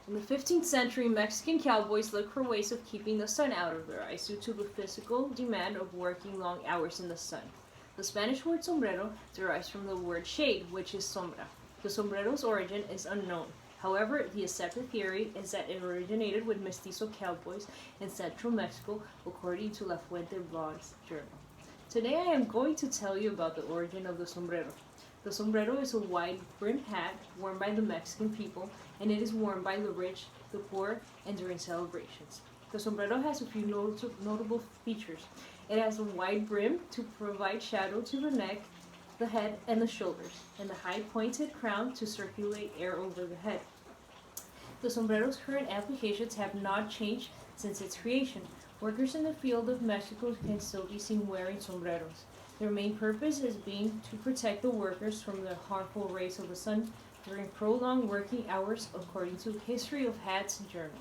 In the 15th century, Mexican cowboys looked for ways of keeping the sun out of their eyes due to the physical demand of working long hours in the sun. The Spanish word sombrero derives from the word shade, which is sombra. The sombrero's origin is unknown. However, the accepted theory is that it originated with mestizo cowboys in central Mexico, according to La Fuente Blog's journal. Today I am going to tell you about the origin of the sombrero. The sombrero is a wide-brimmed hat worn by the Mexican people, and it is worn by the rich, the poor, and during celebrations. The sombrero has a few notable features. It has a wide brim to provide shadow to the neck, the head, and the shoulders, and the high pointed crown to circulate air over the head. The sombrero's current applications have not changed since its creation. Workers in the field of Mexico can still be seen wearing sombreros. Their main purpose is being to protect the workers from the harmful rays of the sun during prolonged working hours, according to History of Hats Journal.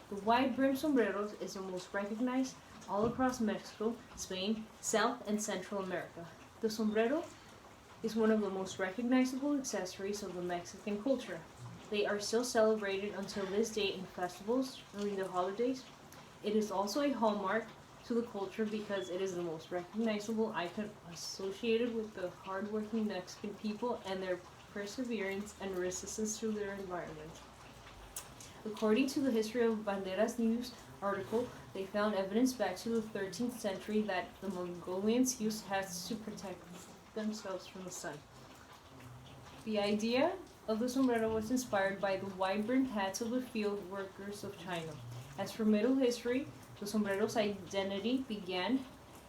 The wide-brimmed sombreros is the most recognized all across Mexico, Spain, South and Central America. The sombrero is one of the most recognizable accessories of the Mexican culture. They are still celebrated until this day in festivals during the holidays. It is also a hallmark to the culture because it is the most recognizable icon associated with the hardworking Mexican people and their perseverance and resistance to their environment. According to the History of Banderas News article, they found evidence back to the 13th century that the Mongolians used hats to protect themselves from the sun. The idea of the sombrero was inspired by the wide-brimmed hats of the field workers of China. As for Middle history, the sombrero's identity began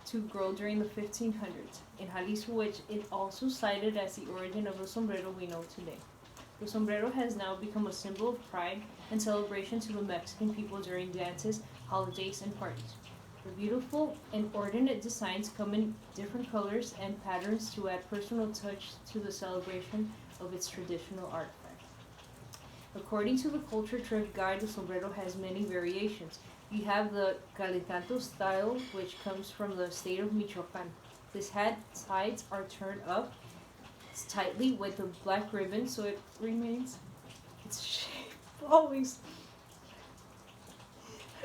to grow during the 1500s in Jalisco, which is also cited as the origin of the sombrero we know today. The sombrero has now become a symbol of pride and celebration to the Mexican people during dances, holidays, and parties. The beautiful and ornate designs come in different colors and patterns to add personal touch to the celebration of its traditional artifact. According to the Culture Trip Guide, the sombrero has many variations. You have the Calicanto style, which comes from the state of Michoacan. This hat sides are turned up tightly with a black ribbon so it remains its shape always.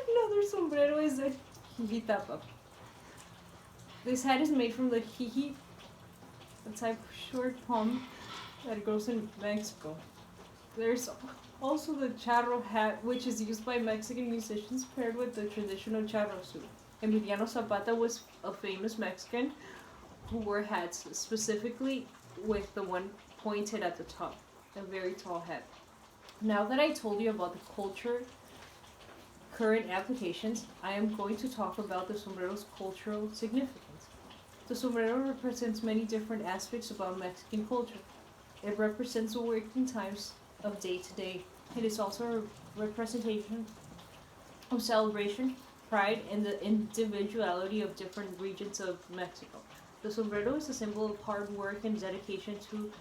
Another sombrero is a jijitapa. This hat is made from the jiji, a type of short palm that grows in Mexico. There's also the charro hat, which is used by Mexican musicians paired with the traditional charro suit. Emiliano Zapata was a famous Mexican who wore hats, specifically with the one pointed at the top, a very tall hat. Now that I told you about the culture current applications, I am going to talk about the sombrero's cultural significance. The sombrero represents many different aspects about Mexican culture. It represents the working times of day to day. It is also a representation of celebration, pride, and the individuality of different regions of Mexico. The sombrero is a symbol of hard work and dedication to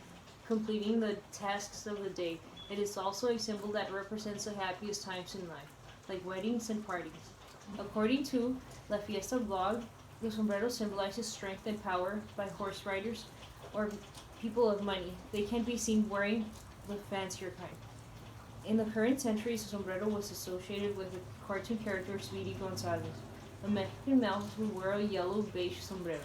completing the tasks of the day. It is also a symbol that represents the happiest times in life, like weddings and parties. According to La Fiesta blog, the sombrero symbolizes strength and power by horse riders or people of money. They can be seen wearing the fancier kind. In the current century, the sombrero was associated with the cartoon character Speedy Gonzales, a Mexican mouse who wore a yellow beige sombrero.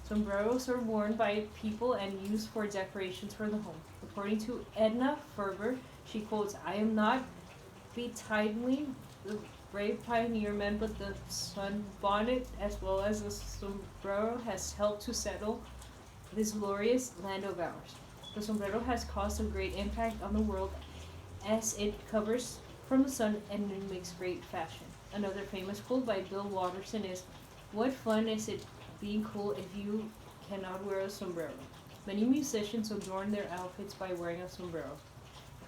Sombreros are worn by people and used for decorations for the home. According to Edna Ferber, she quotes, "I am not betitling the brave pioneer men, but the sunbonnet as well as the sombrero has helped to settle this glorious land of ours." The sombrero has caused a great impact on the world as it covers from the sun and it makes great fashion. Another famous quote by Bill Watterson is, "What fun is it being cool if you cannot wear a sombrero?" Many musicians adorn their outfits by wearing a sombrero.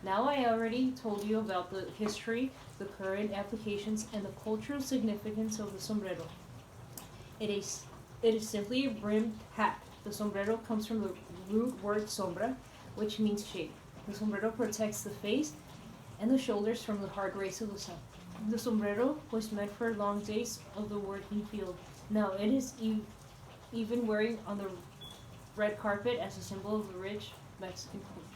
Now I already told you about the history, the current applications, and the cultural significance of the sombrero. It is simply a brimmed hat. The sombrero comes from the root word sombra, which means shade. The sombrero protects the face and the shoulders from the hard rays of the sun. The sombrero was meant for long days of the working field. Now it is even wearing on the red carpet as a symbol of the rich Mexican culture.